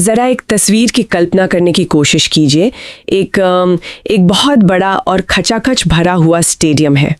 जरा एक तस्वीर की कल्पना करने की कोशिश कीजिए। एक बहुत बड़ा और खचाखच भरा हुआ स्टेडियम है।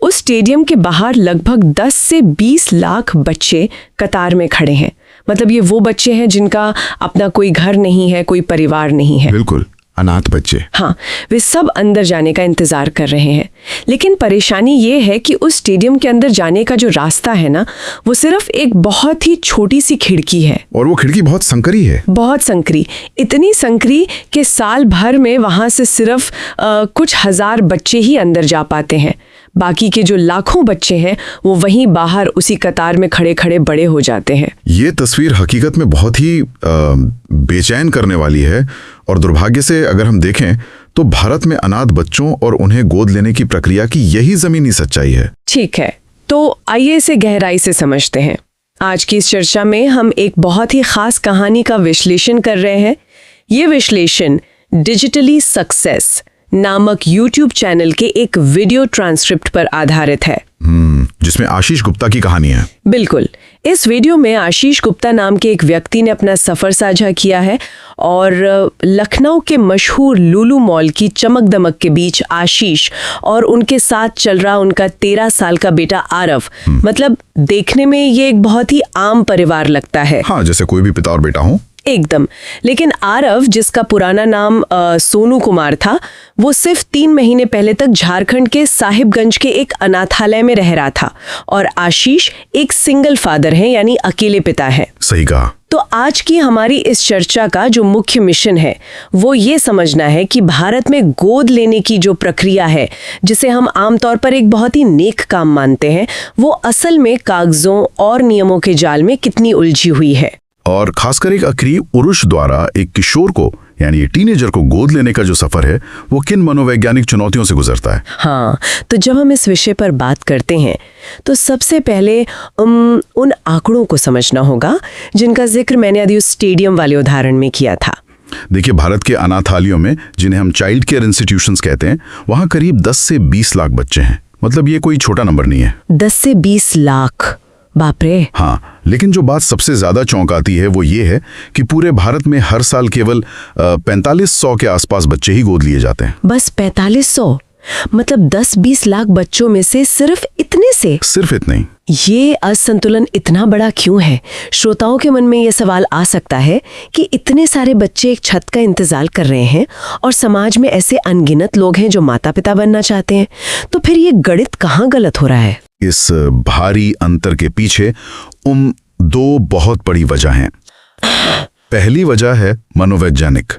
उस स्टेडियम के बाहर लगभग 10 से 20 लाख बच्चे कतार में खड़े हैं। मतलब ये वो बच्चे हैं जिनका अपना कोई घर नहीं है, कोई परिवार नहीं है। बिल्कुल, अनाथ बच्चे। हाँ, वे सब अंदर जाने का इंतजार कर रहे हैं। लेकिन परेशानी ये है कि उस स्टेडियम के अंदर जाने का जो रास्ता है ना, वो सिर्फ एक बहुत ही छोटी सी खिड़की है। और वो खिड़की बहुत संकरी है। बहुत संकरी, इतनी संकरी कि साल भर में वहां से सिर्फ कुछ हजार बच्चे ही अंदर जा पाते हैं। बाकी के जो लाखों बच्चे हैं वो वहीं बाहर उसी कतार में खड़े खड़े बड़े हो जाते हैं। ये तस्वीर हकीकत में बहुत ही बेचैन करने वाली है। और दुर्भाग्य से अगर हम देखें तो भारत में अनाथ बच्चों और उन्हें गोद लेने की प्रक्रिया की यही जमीनी सच्चाई है। ठीक है, तो आइए इसे गहराई से समझते हैं। आज की इस चर्चा में हम एक बहुत ही खास कहानी का विश्लेषण कर रहे हैं। ये विश्लेषण डिजिटली सक्सेस नामक YouTube चैनल के एक वीडियो ट्रांसक्रिप्ट पर आधारित है, जिसमें आशीष गुप्ता की कहानी है। बिल्कुल। इस वीडियो में आशीष गुप्ता नाम के एक व्यक्ति ने अपना सफर साझा किया है और लखनऊ के मशहूर लुलु मॉल की चमक दमक के बीच आशीष और उनके साथ चल रहा उनका 13 साल का बेटा आरव, मतलब देखने में ये एक बहुत ही आम परिवार लगता है। हाँ, जैसे कोई भी पिता और बेटा हो। एकदम। लेकिन आरव, जिसका पुराना नाम सोनू कुमार था, वो सिर्फ 3 महीने पहले तक झारखंड के साहिबगंज के एक अनाथालय में रह रहा था और आशीष एक सिंगल फादर है, यानी अकेले पिता है। सही कहा। तो आज की हमारी इस चर्चा का जो मुख्य मिशन है वो ये समझना है कि भारत में गोद लेने की जो प्रक्रिया है, जिसे हम आमतौर पर एक बहुत ही नेक काम मानते हैं, वो असल में कागजों और नियमों के जाल में कितनी उलझी हुई है। और खासकर एक अक्री उरुष द्वारा एक किशोर को, यानी टीनेजर को गोद लेने का जो सफर है, वो किन मनोवैज्ञानिक चुनौतियों से गुजरता है। हाँ, तो जब हम इस विषय पर बात करते हैं तो सबसे पहले उन आंकड़ों को समझना होगा जिनका जिक्र मैंने अभी उस स्टेडियम वाले उदाहरण में किया था। देखिए, भारत के अनाथालयों में, जिन्हें हम चाइल्ड केयर इंस्टीट्यूशंस कहते हैं, वहाँ करीब 10 से 20 लाख बच्चे हैं। मतलब ये कोई छोटा नंबर नहीं है। 10 से 20 लाख, बाप रे। हाँ, लेकिन जो बात सबसे ज्यादा चौंकाती है वो ये है कि पूरे भारत में हर साल केवल 4500 के आसपास बच्चे ही गोद लिए जाते हैं। बस 4500? मतलब 10-20 लाख बच्चों में से सिर्फ इतने से? सिर्फ इतने ही। ये असंतुलन इतना बड़ा क्यों है? श्रोताओं के मन में ये सवाल आ सकता है कि इतने सारे बच्चे एक छत का इंतजार कर रहे हैं और समाज में ऐसे अनगिनत लोग हैं जो माता पिता बनना चाहते हैं, तो फिर ये गणित कहाँ गलत हो रहा है? इस भारी अंतर के पीछे 2 बहुत बड़ी वजह हैं। पहली वजह है मनोवैज्ञानिक।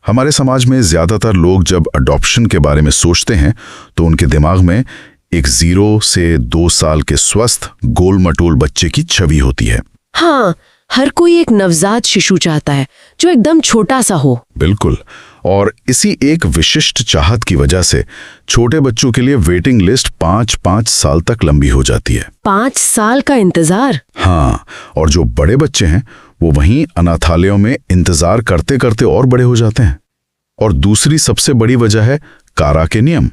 हमारे समाज में ज्यादातर लोग जब अडॉप्शन के बारे में सोचते हैं तो उनके दिमाग में एक 0 से 2 साल के स्वस्थ गोल मटोल बच्चे की छवि होती है। हाँ, हर कोई एक नवजात शिशु चाहता है जो एकदम छोटा सा हो। बिल्कुल। और इसी एक विशिष्ट चाहत की वजह से छोटे बच्चों के लिए वेटिंग लिस्ट 5-5 साल तक लंबी हो जाती है। 5 साल का इंतजार? हाँ, और जो बड़े बच्चे हैं वो वहीं अनाथालयों में इंतजार करते करते और बड़े हो जाते हैं। और दूसरी सबसे बड़ी वजह है कारा के नियम।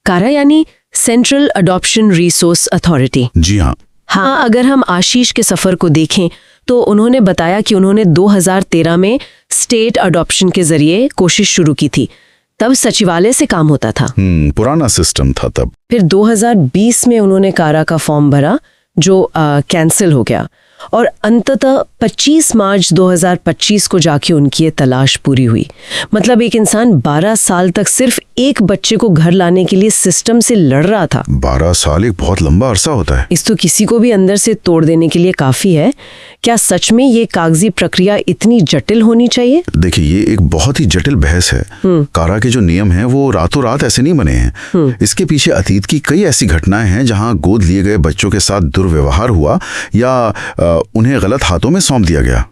कारा यानी सेंट्रल अडॉप्शन रिसोर्स अथॉरिटी। जी हाँ। हाँ, अगर हम आशीष के सफर को देखें तो उन्होंने बताया कि उन्होंने 2013 में स्टेट अडॉप्शन के जरिए कोशिश शुरू की थी। तब सचिवालय से काम होता था। पुराना सिस्टम था तब। फिर 2020 में उन्होंने कारा का फॉर्म भरा जो कैंसिल हो गया और अंततः 25 मार्च 2025 को जाके उनकी ये तलाश पूरी हुई। मतलब एक इंसान 12 साल तक सिर्फ एक बच्चे को घर लाने के लिए सिस्टम से लड़ रहा था। 12 साल एक बहुत लंबा अरसा होता है। इस तो किसी को भी अंदर से तोड़ देने के लिए काफी है। क्या सच में ये कागजी प्रक्रिया इतनी जटिल होनी चाहिए? देखिए, ये एक बहुत ही जटिल बहस है। कारा के जो नियम हैं वो रातों रात ऐसे नहीं बने हैं। इसके पीछे अतीत की कई ऐसी घटनाएं हैं जहां गोद लिए गए बच्चों के साथ दुर्व्यवहार हुआ या उन्हें गलत हाथों में सौंप दिया गया।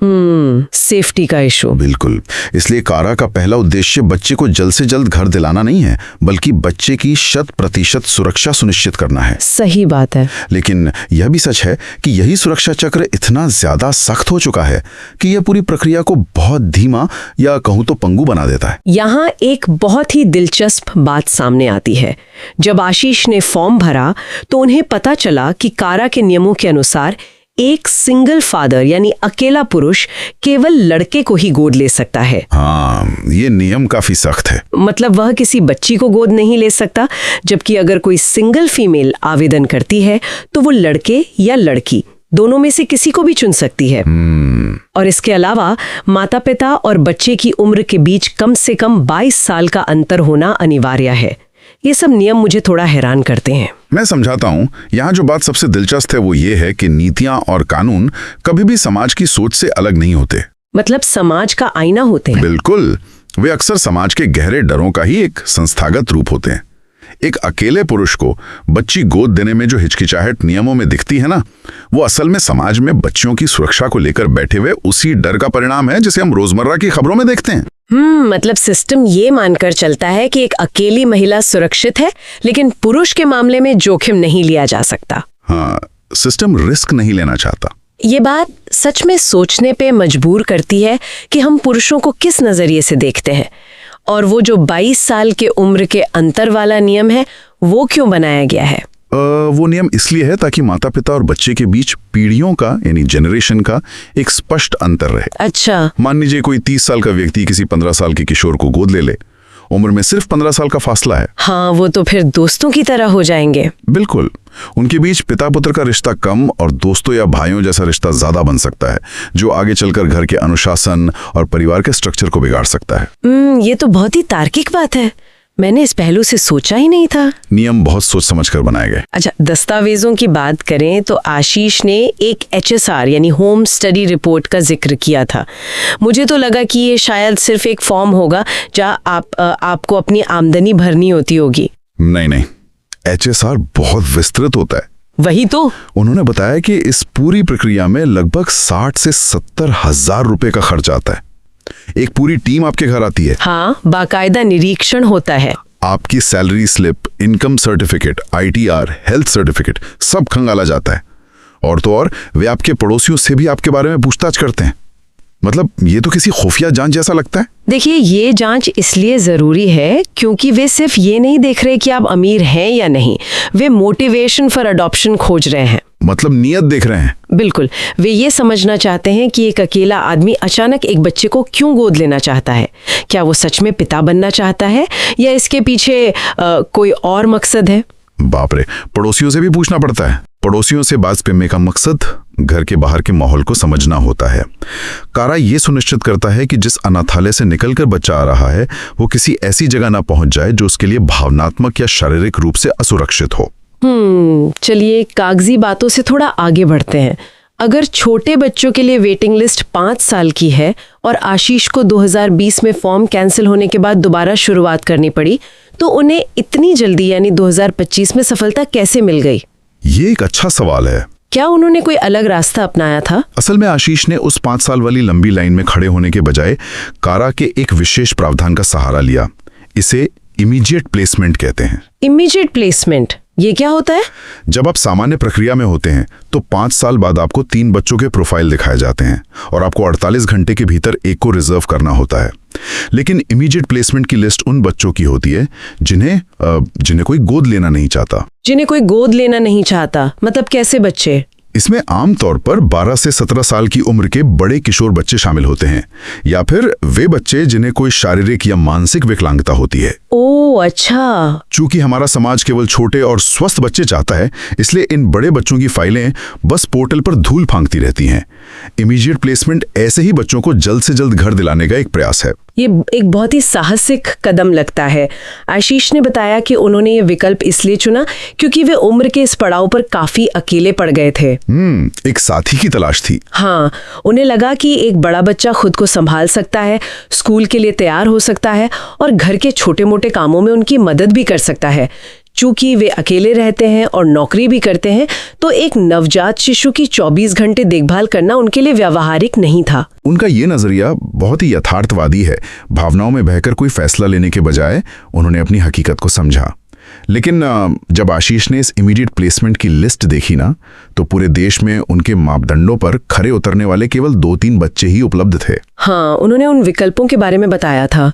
सेफ्टी का इशू। बिल्कुल। इसलिए कारा का पहला उद्देश्य बच्चे को जल्द से जल्द घर दिलाना नहीं है, बल्कि बच्चे की 100% सुरक्षा सुनिश्चित करना है। सही बात है। लेकिन यह भी सच है कि यही सुरक्षा चक्र इतना ज्यादा सख्त हो चुका है कि यह पूरी प्रक्रिया को बहुत धीमा या कहूं तो पंगु बना देता है। यहाँ एक बहुत ही दिलचस्प बात सामने आती है। जब आशीष ने फॉर्म भरा तो उन्हें पता चला कि कारा के नियमों के अनुसार एक सिंगल फादर यानी अकेला पुरुष केवल लड़के को ही गोद ले सकता है। हाँ, ये नियम काफी सख्त है। मतलब वह किसी बच्ची को गोद नहीं ले सकता, जबकि अगर कोई सिंगल फीमेल आवेदन करती है तो वो लड़के या लड़की दोनों में से किसी को भी चुन सकती है। और इसके अलावा माता पिता और बच्चे की उम्र के बीच कम से कम 22 साल का अंतर होना अनिवार्य है। ये सब नियम मुझे थोड़ा हैरान करते हैं। मैं समझाता हूँ। यहाँ जो बात सबसे दिलचस्प है वो ये है कि नीतियाँ और कानून कभी भी समाज की सोच से अलग नहीं होते। मतलब समाज का आईना होते हैं। बिल्कुल, वे अक्सर समाज के गहरे डरों का ही एक संस्थागत रूप होते हैं। एक अकेले पुरुष को बच्ची गोद देने में जो हिचकिचाहट नियमों में दिखती है ना, वो असल में समाज में बच्चियों की सुरक्षा को लेकर बैठे हुए उसी डर का परिणाम है जिसे हम रोजमर्रा की खबरों में देखते हैं। मतलब सिस्टम ये मानकर चलता है कि एक अकेली महिला सुरक्षित है, लेकिन पुरुष के मामले में जोखिम नहीं लिया जा सकता। हाँ, सिस्टम रिस्क नहीं लेना चाहता। ये बात सच में सोचने पे मजबूर करती है कि हम पुरुषों को किस नजरिए से देखते हैं, और वो जो 22 साल के उम्र के अंतर वाला नियम है वो क्यों बनाया गया है? वो नियम इसलिए है ताकि माता पिता और बच्चे के बीच पीढ़ियों का यानी जनरेशन का एक स्पष्ट अंतर रहे। अच्छा। मान लीजिए कोई 30 साल का व्यक्ति किसी 15 साल के किशोर को गोद ले, उम्र में सिर्फ 15 साल का फासला है। हाँ, वो तो फिर दोस्तों की तरह हो जाएंगे। बिल्कुल, उनके बीच पिता पुत्र का रिश्ता कम और दोस्तों या भाइयों जैसा रिश्ता ज्यादा बन सकता है, जो आगे चलकर घर के अनुशासन और परिवार के स्ट्रक्चर को बिगाड़ सकता है। ये तो बहुत ही तार्किक बात है। मैंने इस पहलू से सोचा ही नहीं था। नियम बहुत सोच समझकर बनाए गए। अच्छा, दस्तावेजों की बात करें तो आशीष ने एक HSR यानी होम स्टडी रिपोर्ट का जिक्र किया था। मुझे तो लगा कि ये शायद सिर्फ एक फॉर्म होगा जहाँ आपको अपनी आमदनी भरनी होती होगी। नहीं, HSR बहुत विस्तृत होता है। वही तो। उन्होंने बताया कि इस पूरी प्रक्रिया में लगभग 60 से 70 हजार रुपए का खर्च आता है। एक पूरी टीम आपके घर आती है। हाँ, बाकायदा निरीक्षण होता है। आपकी salary slip, income certificate, ITR, health certificate सब खंगाला जाता है। और तो और वे आपके पड़ोसियों से भी आपके बारे में पूछताछ करते हैं। मतलब ये तो किसी खुफिया जांच जैसा लगता है। देखिए, ये जांच इसलिए जरूरी है क्योंकि वे सिर्फ ये नहीं देख रहे कि आप अमीर हैं या नहीं, वे मोटिवेशन फॉर अडॉप्शन खोज रहे हैं। मतलब नियत देख रहे हैं। बिल्कुल, वे ये समझना चाहते हैं कि एक अकेला आदमी अचानक एक बच्चे को क्यों गोद लेना चाहता है। क्या वो सच में पिता बनना चाहता है या इसके पीछे कोई और मकसद है? बाप रे, पड़ोसियों से भी पूछना पड़ता है। पड़ोसियों से बात करने का मकसद घर के बाहर के माहौल को समझना होता है। कारा ये सुनिश्चित करता है कि जिस अनाथालय से निकलकर बच्चा आ रहा है वो किसी ऐसी जगह ना पहुंच जाए जो उसके लिए भावनात्मक या शारीरिक रूप से असुरक्षित हो। चलिए कागजी बातों से थोड़ा आगे बढ़ते हैं। अगर छोटे बच्चों के लिए वेटिंग लिस्ट 5 साल की है और आशीष को 2020 में फॉर्म कैंसिल होने के बाद दोबारा शुरुआत करनी पड़ी, तो उन्हें इतनी जल्दी यानी 2025 में सफलता कैसे मिल गई? ये एक अच्छा सवाल है। क्या उन्होंने कोई अलग रास्ता अपनाया था? असल में आशीष ने उस 5 साल वाली लंबी लाइन में खड़े होने के बजाय कारा के एक विशेष प्रावधान का सहारा लिया। इसे इमीडिएट प्लेसमेंट कहते हैं। इमीडिएट प्लेसमेंट, ये क्या होता है? जब आप सामान्य प्रक्रिया में होते हैं तो 5 साल बाद आपको 3 बच्चों के प्रोफाइल दिखाए जाते हैं और आपको 48 घंटे के भीतर एक को रिजर्व करना होता है। लेकिन इमीडिएट प्लेसमेंट की लिस्ट उन बच्चों की होती है जिन्हें कोई गोद लेना नहीं चाहता। जिन्हें कोई गोद लेना नहीं चाहता मतलब कैसे बच्चे? इसमें आमतौर पर 12 से 17 साल की उम्र के बड़े किशोर बच्चे शामिल होते हैं, या फिर वे बच्चे जिन्हें कोई शारीरिक या मानसिक विकलांगता होती है। ओह अच्छा। चूंकि हमारा समाज केवल छोटे और स्वस्थ बच्चे चाहता है, इसलिए इन बड़े बच्चों की फाइलें बस पोर्टल पर धूल फांकती रहती हैं। इमीडिएट प्लेसमेंट ऐसे ही बच्चों को जल्द से जल्द घर दिलाने का एक प्रयास है। ये एक बहुत ही साहसिक कदम लगता है। आशीष ने बताया कि उन्होंने ये विकल्प इसलिए चुना क्योंकि वे उम्र के इस पड़ाव पर काफी अकेले पड़ गए थे। एक साथी की तलाश थी। हाँ, उन्हें लगा कि एक बड़ा बच्चा खुद को संभाल सकता है, स्कूल के लिए तैयार हो सकता है और घर के छोटे मोटे कामों में उनकी मदद भी कर सकता है। चूंकि वे अकेले रहते हैं और नौकरी भी करते हैं, तो एक नवजात शिशु की 24 घंटे देखभाल करना उनके लिए व्यावहारिक नहीं था। उनका ये नजरिया बहुत ही यथार्थवादी है। भावनाओं में बहकर कोई फैसला लेने के बजाय उन्होंने अपनी हकीकत को समझा। लेकिन जब आशीष ने इस इमीडिएट प्लेसमेंट की लिस्ट देखी ना, तो पूरे देश में उनके मापदंडों पर खरे उतरने वाले केवल 2-3 बच्चे ही उपलब्ध थे। हाँ, उन्होंने उन विकल्पों के बारे में बताया था।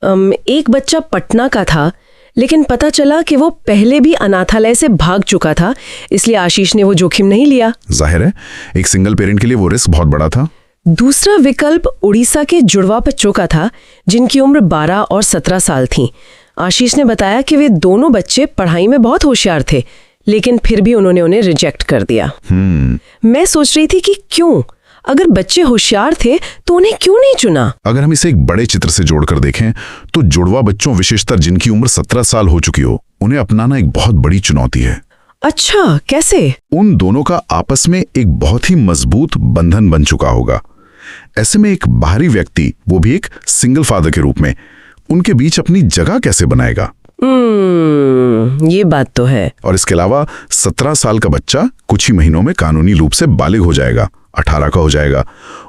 एक बच्चा पटना का था, लेकिन पता चला कि वो पहले भी अनाथालय से भाग चुका था, इसलिए आशीष ने वो जोखिम नहीं लिया। जाहिर है एक सिंगल पेरेंट के लिए वो रिस्क बहुत बड़ा था। दूसरा विकल्प उड़ीसा के जुड़वा बच्चों का था, जिनकी उम्र 12 और 17 साल थी। आशीष ने बताया कि वे दोनों बच्चे पढ़ाई में बहुत होशियार थे, लेकिन फिर भी उन्होंने उन्हें रिजेक्ट कर दिया। मैं सोच रही थी कि क्यों, अगर बच्चे होशियार थे तो उन्हें क्यों नहीं चुना। अगर हम इसे एक बड़े चित्र से जोड़कर देखें तो जुड़वा बच्चों, विशेषकर जिनकी उम्र 17 साल हो चुकी हो, उन्हें अपनाना एक बहुत बड़ी चुनौती है। अच्छा, कैसे? उन दोनों का आपस में एक बहुत ही मजबूत बंधन बन चुका होगा। ऐसे में एक बाहरी व्यक्ति, वो भी एक सिंगल फादर के रूप में, उनके बीच अपनी जगह कैसे बनाएगा? ये बात तो है। और इसके अलावा 17 साल का बच्चा कुछ ही महीनों में कानूनी रूप से बालिग हो जाएगा, 18 का हो जाएगा।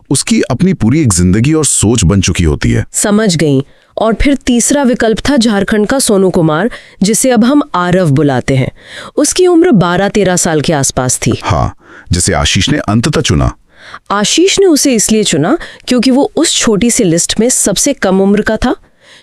उसकी अपनी पूरी एक जिंदगी और सोच बन चुकी होती है। समझ गई। और फिर तीसरा विकल्प था झारखंड का सोनू कुमार, जिसे अब हम आरव बुलाते हैं। उसकी उम्र 12-13 साल के आसपास थी। हाँ, जिसे आशीष ने अंततः चुना। आशीष ने उसे इसलिए चुना क्योंकि वो उस छोटी सी लिस्ट में सबसे कम उम्र का था।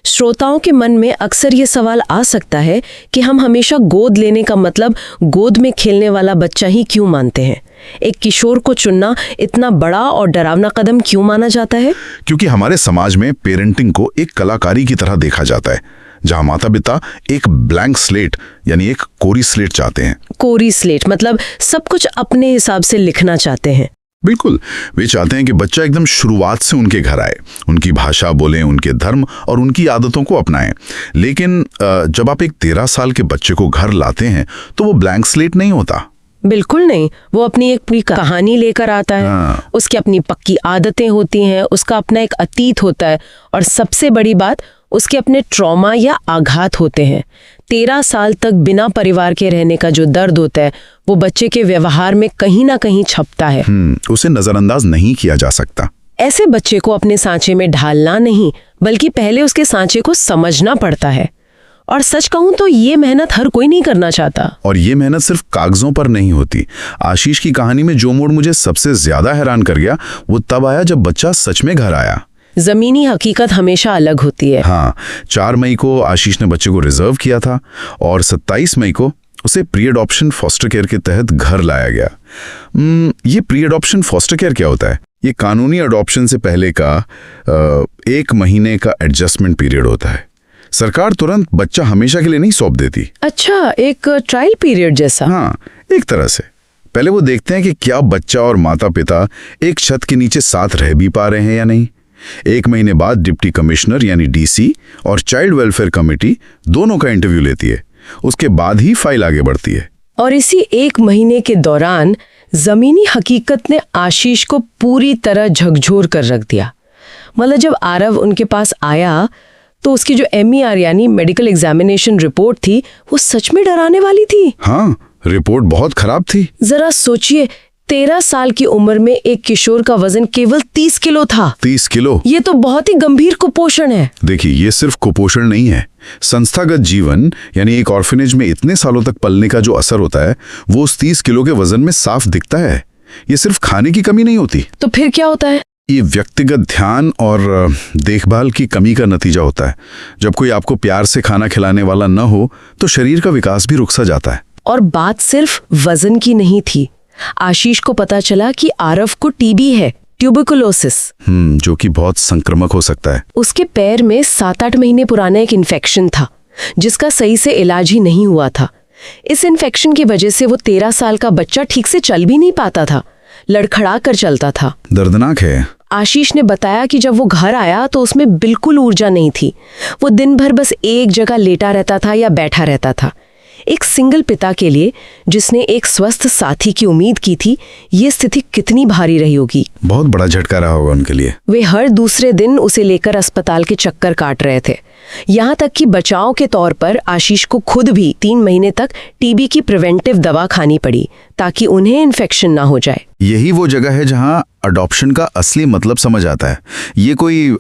श्रोताओं के मन में अक्सर ये सवाल आ सकता है कि हम हमेशा गोद लेने का मतलब गोद में खेलने वाला बच्चा ही क्यों मानते हैं? एक किशोर को चुनना इतना बड़ा और डरावना कदम क्यों माना जाता है? क्योंकि हमारे समाज में पेरेंटिंग को एक कलाकारी की तरह देखा जाता है, जहां माता पिता एक ब्लैंक स्लेट यानी एक कोरी स्लेट चाहते हैं। कोरी स्लेट मतलब सब कुछ अपने हिसाब से लिखना चाहते हैं। बिल्कुल, वे चाहते हैं कि बच्चा एकदम शुरुआत से उनके घर आए, उनकी भाषा बोलें, उनके धर्म और उनकी आदतों को अपनाएं। लेकिन जब आप एक 13 साल के बच्चे को घर लाते हैं तो वो ब्लैंक स्लेट नहीं होता। बिल्कुल नहीं, वो अपनी एक पूरी कहानी लेकर आता है। हाँ। उसकी अपनी पक्की आदतें होती हैं, उसका अपना एक अतीत होता है, और सबसे बड़ी बात, उसके अपने ट्रॉमा या आघात होते हैं। 13 साल तक बिना परिवार के रहने का जो दर्द होता है, वो बच्चे के व्यवहार में कहीं ना कहीं छपता है। उसे नजरअंदाज नहीं किया जा सकता। ऐसे बच्चे को अपने सांचे में ढालना नहीं, बल्कि पहले उसके सांचे को समझना पड़ता है। और सच कहूं तो ये मेहनत हर कोई नहीं करना चाहता। और ये मेहनत सिर्फ कागजों पर नहीं होती। आशीष की कहानी में जो मोड़ मुझे सबसे ज्यादा हैरान कर गया, वो तब आया जब बच्चा सच में घर आया। जमीनी हकीकत हमेशा अलग होती है। हाँ, 4 मई को आशीष ने बच्चे को रिजर्व किया था और 27 मई को उसे प्री एडॉप्शन फॉस्टर केयर के तहत घर लाया गया। ये प्री एडॉप्शन फॉस्टर केयर क्या होता है? ये कानूनी अडॉप्शन से पहले का 1 महीने का एडजस्टमेंट पीरियड होता है। सरकार तुरंत बच्चा हमेशा के लिए नहीं सौंप देती। अच्छा, एक ट्रायल पीरियड जैसा। हाँ, एक तरह से। पहले वो देखते हैं कि क्या बच्चा और माता पिता एक छत के नीचे साथ रह भी पा रहे हैं या नहीं। 1 महीने बाद डिप्टी कमिश्नर यानी डीसी और चाइल्ड वेलफेयर कमेटी दोनों का इंटरव्यू लेती है। उसके बाद ही फाइल आगे बढ़ती है। और इसी 1 महीने के दौरान जमीनी हकीकत ने आशीष को पूरी तरह झकझोर कर रख दिया। मतलब जब आरव उनके पास आया तो उसकी जो MER यानी मेडिकल एग्जामिनेशन रिपोर्ट थी, वो सच में डराने वाली थी। हाँ, रिपोर्ट बहुत खराब थी। जरा सोचिए, 13 साल की उम्र में एक किशोर का वजन केवल 30 किलो था। 30 किलो? ये तो बहुत ही गंभीर कुपोषण है। देखिए, ये सिर्फ कुपोषण नहीं है। संस्थागत जीवन यानी एक ऑर्फनेज में इतने सालों तक पलने का जो असर होता है, वो उस 30 किलो के वजन में साफ दिखता है। ये सिर्फ खाने की कमी नहीं होती। तो फिर क्या होता है? ये व्यक्तिगत ध्यान और देखभाल की कमी का नतीजा होता है। जब कोई आपको प्यार से खाना खिलाने वाला न हो तो शरीर का विकास भी रुक सा जाता है। और बात सिर्फ वजन की नहीं थी। आशीष को पता चला कि आरव को टीबी है, ट्यूबरकुलोसिस, जो कि बहुत संक्रामक हो सकता है। उसके पैर में 7-8 महीने पुराना एक इन्फेक्शन था, जिसका सही से इलाज ही नहीं हुआ था। इस इन्फेक्शन की वजह से वो 13 साल का बच्चा ठीक से चल भी नहीं पाता था, लड़खड़ा कर चलता था। दर्दनाक है। आशीष ने बताया कि जब वो घर आया तो उसमें बिल्कुल ऊर्जा नहीं थी। वो दिन भर बस एक जगह लेटा रहता था या बैठा रहता था। एक सिंगल पिता के लिए, जिसने एक स्वस्थ साथी की उम्मीद की थी, ये स्थिति कितनी भारी रही होगी। बहुत बड़ा झटका रहा होगा उनके लिए। वे हर दूसरे दिन उसे लेकर अस्पताल के चक्कर काट रहे थे। यहाँ तक कि बचाव के तौर पर आशीष को खुद भी 3 महीने तक टीबी की प्रिवेंटिव दवा खानी पड़ी, ताकि उन्हें इन्फेक्शन ना हो जाए। यही वो जगह है जहाँ अडॉप्शन का असली मतलब समझ आता है। ये कोई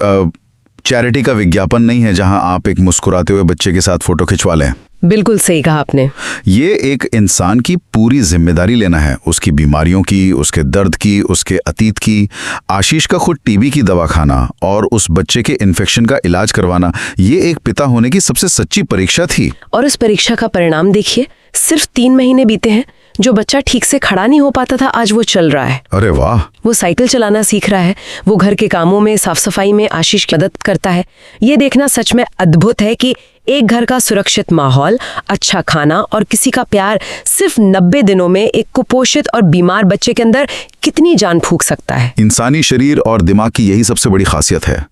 चैरिटी का विज्ञापन नहीं है जहां आप एक मुस्कुराते हुए बच्चे के साथ फोटो खिंचवा लें। बिल्कुल सही कहा आपने। ये एक इंसान की पूरी जिम्मेदारी लेना है, उसकी बीमारियों की, उसके दर्द की, उसके अतीत की। आशीष का खुद टीबी की दवा खाना और उस बच्चे के इन्फेक्शन का इलाज करवाना, ये एक पिता होने की सबसे सच्ची परीक्षा थी। और उस परीक्षा का परिणाम देखिए, सिर्फ 3 महीने बीते हैं। जो बच्चा ठीक से खड़ा नहीं हो पाता था, आज वो चल रहा है। अरे वाह। वो साइकिल चलाना सीख रहा है, वो घर के कामों में, साफ सफाई में आशीष की मदद करता है। ये देखना सच में अद्भुत है कि एक घर का सुरक्षित माहौल, अच्छा खाना और किसी का प्यार सिर्फ 90 दिनों में एक कुपोषित और बीमार बच्चे के अंदर कितनी जान फूंक सकता है। इंसानी शरीर और दिमाग की यही सबसे बड़ी खासियत है।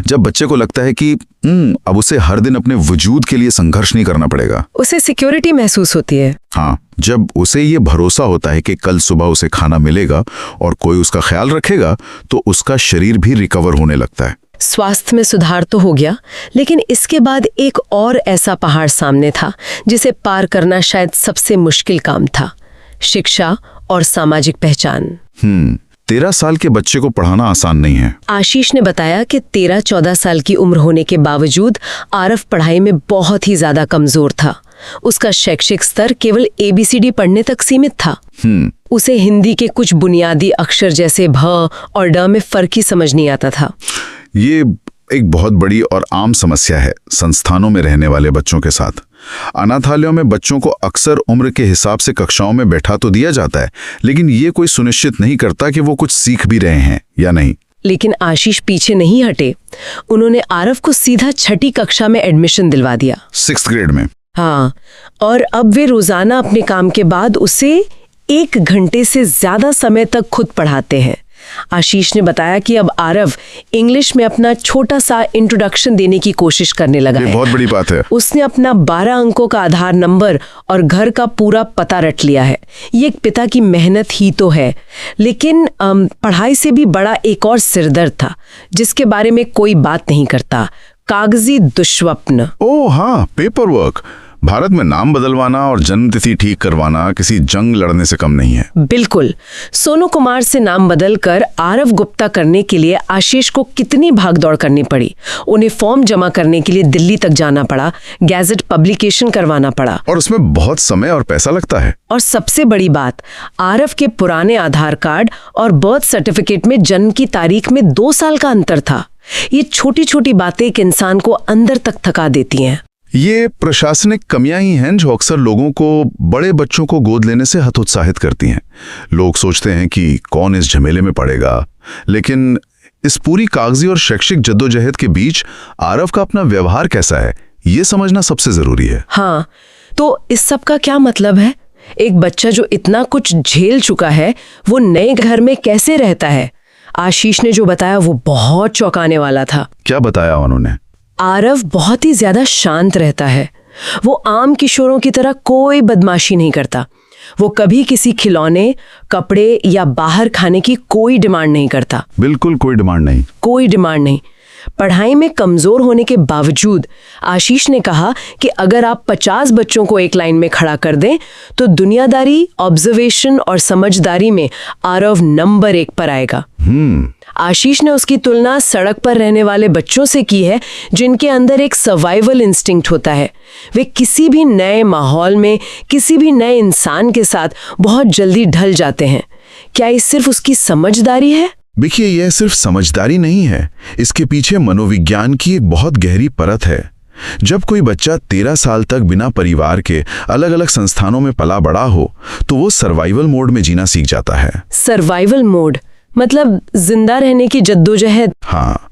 जब बच्चे को लगता है कि अब उसे हर दिन अपने वजूद के लिए संघर्ष नहीं करना पड़ेगा, उसे सिक्योरिटी महसूस होती है। हाँ, जब उसे ये भरोसा होता है कि कल सुबह उसे खाना मिलेगा और कोई उसका ख्याल रखेगा, तो उसका शरीर भी रिकवर होने लगता है। स्वास्थ्य में सुधार तो हो गया, लेकिन इसके बाद एक और ऐसा पहाड़ सामने था जिसे पार करना शायद सबसे मुश्किल काम था। शिक्षा और सामाजिक पहचान। 13 साल के बच्चे को पढ़ाना आसान नहीं है। आशीष ने बताया कि 13-14 साल की उम्र होने के बावजूद आरव पढ़ाई में बहुत ही ज्यादा कमजोर था। उसका शैक्षिक स्तर केवल ABCD पढ़ने तक सीमित था। उसे हिंदी के कुछ बुनियादी अक्षर जैसे भ और ड में फर्क ही समझ नहीं आता था। ये एक बहुत बड़ी और आम समस्या है संस्थानों में रहने वाले बच्चों के साथ। अनाथालयों में बच्चों को अक्सर उम्र के हिसाब से कक्षाओं में बैठा तो दिया जाता है, लेकिन ये कोई सुनिश्चित नहीं करता कि वो कुछ सीख भी रहे हैं या नहीं। लेकिन आशीष पीछे नहीं हटे। उन्होंने आरव को सीधा 6ठी कक्षा में एडमिशन दिलवा दिया। 6th ग्रेड में। हाँ, और अब वे रोजाना अपने काम के बाद उसे 1 घंटे से ज्यादा समय तक खुद पढ़ाते हैं। आशीष ने बताया कि अब आरव इंग्लिश में अपना छोटा सा इंट्रोडक्शन देने की कोशिश करने लगा है। बहुत बड़ी बात है। उसने अपना 12 अंकों का आधार नंबर और घर का पूरा पता रट लिया है। ये एक पिता की मेहनत ही तो है, लेकिन पढ़ाई से भी बड़ा एक और सिरदर्द था जिसके बारे में कोई बात नहीं करता। कागजी दुष्स्वप्न। ओह हाँ, पेपर वर्क। भारत में नाम बदलवाना और जन्मतिथि ठीक करवाना किसी जंग लड़ने से कम नहीं है। बिल्कुल। सोनू कुमार से नाम बदलकर आरव गुप्ता करने के लिए आशीष को कितनी भागदौड़ करनी पड़ी। उन्हें फॉर्म जमा करने के लिए दिल्ली तक जाना पड़ा, गैजेट पब्लिकेशन करवाना पड़ा, और उसमें बहुत समय और पैसा लगता है। और सबसे बड़ी बात, आरव के पुराने आधार कार्ड और बर्थ सर्टिफिकेट में जन्म की तारीख में 2 साल का अंतर था। ये छोटी छोटी बातें एक इंसान को अंदर तक थका देती हैं। ये प्रशासनिक कमियां ही हैं जो अक्सर लोगों को बड़े बच्चों को गोद लेने से हतोत्साहित करती हैं। लोग सोचते हैं कि कौन इस झमेले में पड़ेगा, लेकिन इस पूरी कागजी और शैक्षिक जद्दोजहद के बीच आरव का अपना व्यवहार कैसा है, ये समझना सबसे जरूरी है। हाँ, तो इस सब का क्या मतलब है? एक बच्चा जो इतना कुछ झेल चुका है, वो नए घर में कैसे रहता है? आशीष ने जो बताया वो बहुत चौंकाने वाला था। क्या बताया उन्होंने? आरव बहुत ही ज्यादा शांत रहता है। वो आम किशोरों की तरह कोई बदमाशी नहीं करता। वो कभी किसी खिलौने, कपड़े या बाहर खाने की कोई डिमांड नहीं करता। बिल्कुल कोई डिमांड नहीं। कोई डिमांड नहीं। पढ़ाई में कमजोर होने के बावजूद आशीष ने कहा कि अगर आप 50 बच्चों को एक लाइन में खड़ा कर दें तो दुनियादारी, ऑब्जर्वेशन और समझदारी में आरव नंबर 1 पर आएगा। आशीष ने उसकी तुलना सड़क पर रहने वाले बच्चों से की है जिनके अंदर एक सर्वाइवल इंस्टिंक्ट होता है। वे किसी भी नए माहौल में, किसी भी नए इंसान के साथ बहुत जल्दी ढल जाते हैं। क्या ये सिर्फ उसकी समझदारी है? देखिए, यह सिर्फ समझदारी नहीं है, इसके पीछे मनोविज्ञान की एक बहुत गहरी परत है। जब कोई बच्चा 13 साल तक बिना परिवार के अलग अलग संस्थानों में पला बड़ा हो तो वो सर्वाइवल मोड में जीना सीख जाता है। सर्वाइवल मोड मतलब जिंदा रहने की जद्दोजहद। हाँ,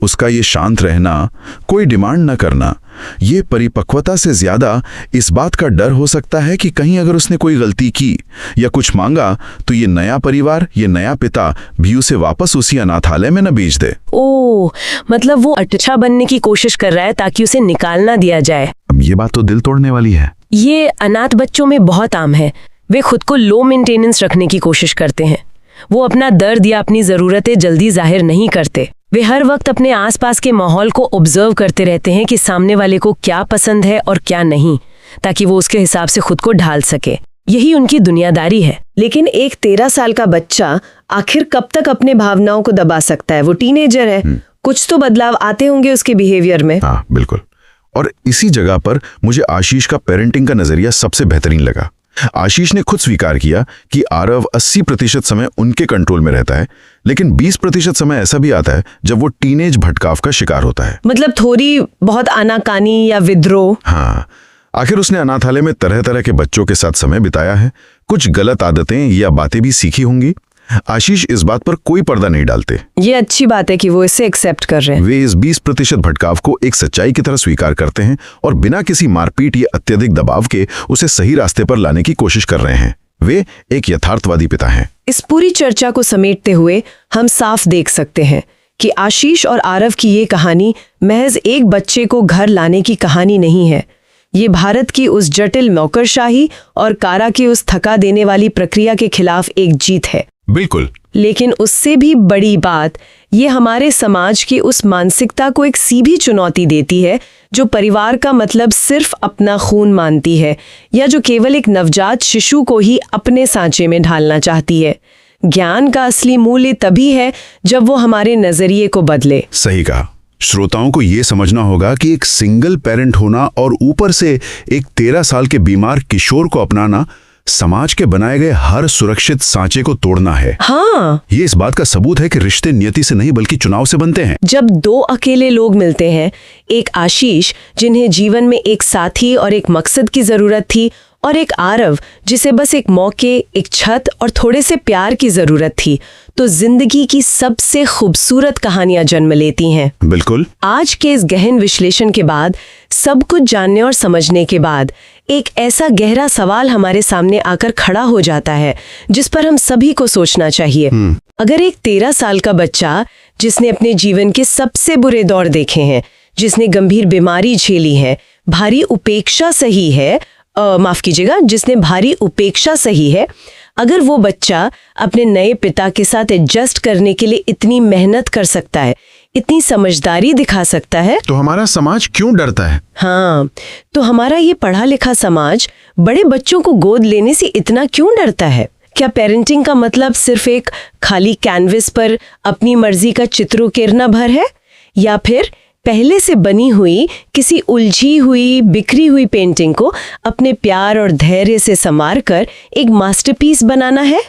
उसका ये शांत रहना, कोई डिमांड न करना, ये परिपक्वता से ज्यादा इस बात का डर हो सकता है कि कहीं अगर उसने कोई गलती की या कुछ मांगा तो ये नया परिवार, ये नया पिता भी उसे वापस उसी अनाथालय में न भेज दे। ओह, मतलब वो अच्छा बनने की कोशिश कर रहा है ताकि उसे निकाल ना दिया जाए। अब ये बात तो दिल तोड़ने वाली है। ये अनाथ बच्चों में बहुत आम है। वे खुद को लो मेंटेनेंस रखने की कोशिश करते हैं। वो अपना दर्द या अपनी जरूरतें जल्दी जाहिर नहीं करते। वे हर वक्त अपने आसपास के माहौल को ऑब्जर्व करते रहते हैं कि सामने वाले को क्या पसंद है और क्या नहीं, ताकि वो उसके हिसाब से खुद को ढाल सके। यही उनकी दुनियादारी है। लेकिन एक 13 साल का बच्चा आखिर कब तक अपने भावनाओं को दबा सकता है? वो टीनेजर है। कुछ तो बदलाव आते होंगे उसके बिहेवियर में। हाँ बिल्कुल। और इसी जगह पर मुझे आशीष का पेरेंटिंग का नजरिया सबसे बेहतरीन लगा। आशीष ने खुद स्वीकार किया कि आरव 80% समय उनके कंट्रोल में रहता है, लेकिन 20% समय ऐसा भी आता है जब वो टीनेज भटकाव का शिकार होता है। मतलब थोड़ी बहुत आनाकानी या विद्रोह। हाँ, आखिर उसने अनाथालय में तरह तरह के बच्चों के साथ समय बिताया है, कुछ गलत आदतें या बातें भी सीखी होंगी। आशीष इस बात पर कोई पर्दा नहीं डालते। ये अच्छी बात है कि वो इसे एक्सेप्ट कर रहे हैं। वे इस 20% भटकाव को एक सच्चाई की तरह स्वीकार करते हैं और बिना किसी मारपीट या अत्यधिक दबाव के उसे सही रास्ते पर लाने की कोशिश कर रहे हैं। वे एक यथार्थवादी पिता हैं। इस पूरी चर्चा को समेटते हुए हम साफ देख सकते हैं कि आशीष और आरव की ये कहानी महज एक बच्चे को घर लाने की कहानी नहीं है। ये भारत की उस जटिल नौकरशाही और कारा की उस थका देने वाली प्रक्रिया के खिलाफ एक जीत है। बिल्कुल। लेकिन उससे भी बड़ी बात, ये हमारे समाज की उस मानसिकता को एक सीधी चुनौती देती है जो परिवार का मतलब सिर्फ अपना खून मानती है, या जो केवल एक नवजात शिशु को ही अपने सांचे में ढालना चाहती है। ज्ञान का असली मूल्य तभी है जब वो हमारे नजरिए को बदले। सही कहा। श्रोताओं को ये समझना होगा कि एक सिंगल पेरेंट होना और ऊपर से एक 13 साल के बीमार किशोर को अपनाना समाज के बनाए गए हर सुरक्षित सांचे को तोड़ना है। हाँ, ये इस बात का सबूत है कि रिश्ते नियति से नहीं बल्कि चुनाव से बनते हैं। जब दो अकेले लोग मिलते हैं, एक आशीष जिन्हें जीवन में एक साथी और एक मकसद की जरूरत थी, और एक आरव जिसे बस एक मौके, एक छत और थोड़े से प्यार की जरूरत थी, तो जिंदगी की सबसे खूबसूरत कहानियां जन्म लेती हैं। बिल्कुल। आज के इस गहन विश्लेषण के बाद, सब कुछ जानने और समझने के बाद, एक ऐसा गहरा सवाल हमारे सामने आकर खड़ा हो जाता है जिस पर हम सभी को सोचना चाहिए। अगर एक 13 साल का बच्चा जिसने अपने जीवन के सबसे बुरे दौर देखे हैं, जिसने गंभीर बीमारी झेली है, भारी उपेक्षा सही है, माफ कीजिएगा, जिसने भारी उपेक्षा सही है, अगर वो बच्चा अपने नए पिता के साथ एडजस्ट करने के लिए इतनी मेहनत कर सकता है, इतनी समझदारी दिखा सकता है, तो हमारा समाज क्यों डरता है? हाँ, तो हमारा ये पढ़ा लिखा समाज बड़े बच्चों को गोद लेने से इतना क्यों डरता है? क्या पेरेंटिंग का मतलब सिर्फ एक खाली कैनवस पर अपनी मर्जी का चित्र उकेरना भर है, या फिर पहले से बनी हुई किसी उलझी हुई, बिखरी हुई पेंटिंग को अपने प्यार और धैर्य से संवार कर एक मास्टरपीस बनाना है?